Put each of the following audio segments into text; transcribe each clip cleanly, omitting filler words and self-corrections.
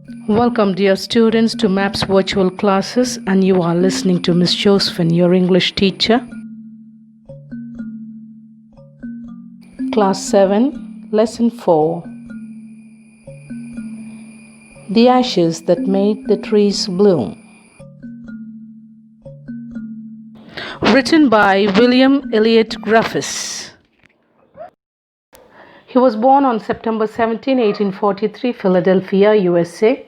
Welcome, dear students, to MAPS virtual classes, and you are listening to Miss Josephine, your English teacher. Class 7, Lesson 4. The ashes that made the trees bloom. Written by William Elliot Griffiths. He was born on September 17, 1843, Philadelphia, USA,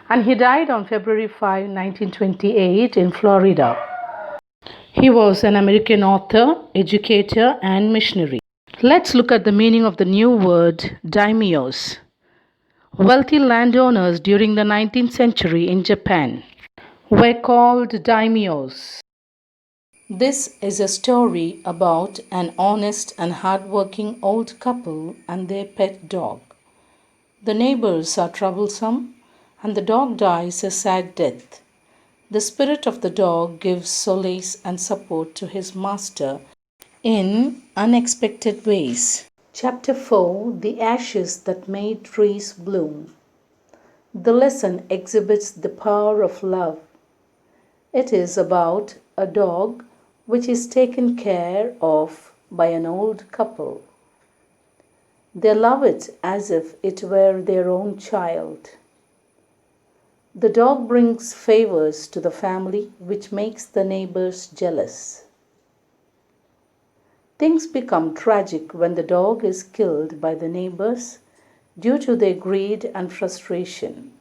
and he died on February 5, 1928, in Florida. He was an American author, educator, and missionary. Let's look at the meaning of the new word daimyos. Wealthy landowners during the 19th century in Japan were called daimyos. This is a story about an honest and hardworking old couple and their pet dog. The neighbors are troublesome, and the dog dies a sad death. The spirit of the dog gives solace and support to his master in unexpected ways. Chapter 4: The Ashes That Made Trees Bloom. The lesson exhibits the power of love. It is about a dog which is taken care of by an old couple. They love it as if it were their own child. The dog brings favors to the family, which makes the neighbors jealous. Things become tragic when the dog is killed by the neighbors due to their greed and frustration.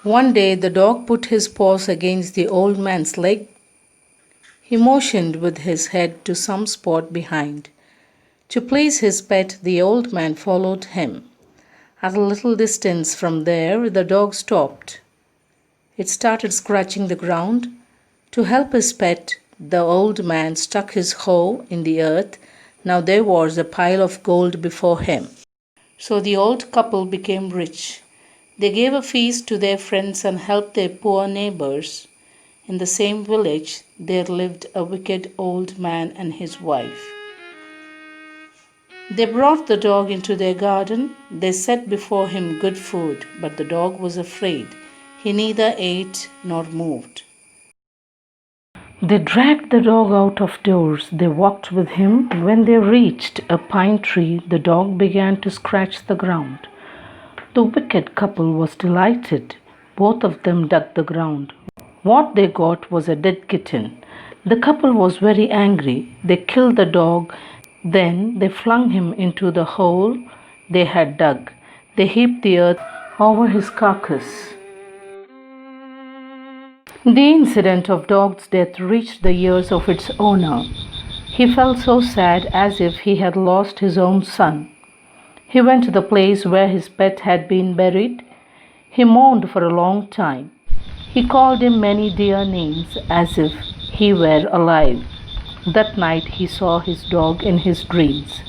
One day the dog put his paws against the old man's leg. He motioned with his head to some spot behind. To please his pet, the old man followed him. At a little distance from there, the dog stopped. It started scratching the ground. To help his pet, the old man stuck his hoe in the earth. Now there was a pile of gold before him. So the old couple became rich. They gave a feast to their friends and helped their poor neighbors. In the same village, there lived a wicked old man and his wife. They brought the dog into their garden. They set before him good food, but the dog was afraid. He neither ate nor moved. They dragged the dog out of doors. They walked with him. When they reached a pine tree, the dog began to scratch the ground. The wicked couple was delighted. Both of them dug the ground. What they got was a dead kitten. The couple was very angry. They killed the dog. Then they flung him into the hole they had dug. They heaped the earth over his carcass. The incident of dog's death reached the ears of its owner. He felt so sad, as if he had lost his own son. He went to the place where his pet had been buried. He mourned for a long time. He called him many dear names, as if he were alive. That night he saw his dog in his dreams.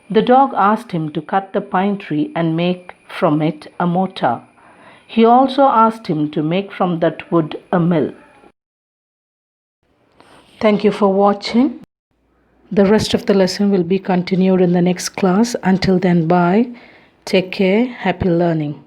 The dog asked him to cut the pine tree and make from it a mortar. He also asked him to make from that wood a mill. Thank you for watching. The rest of the lesson will be continued in the next class. Until then, bye. Take care. Happy learning.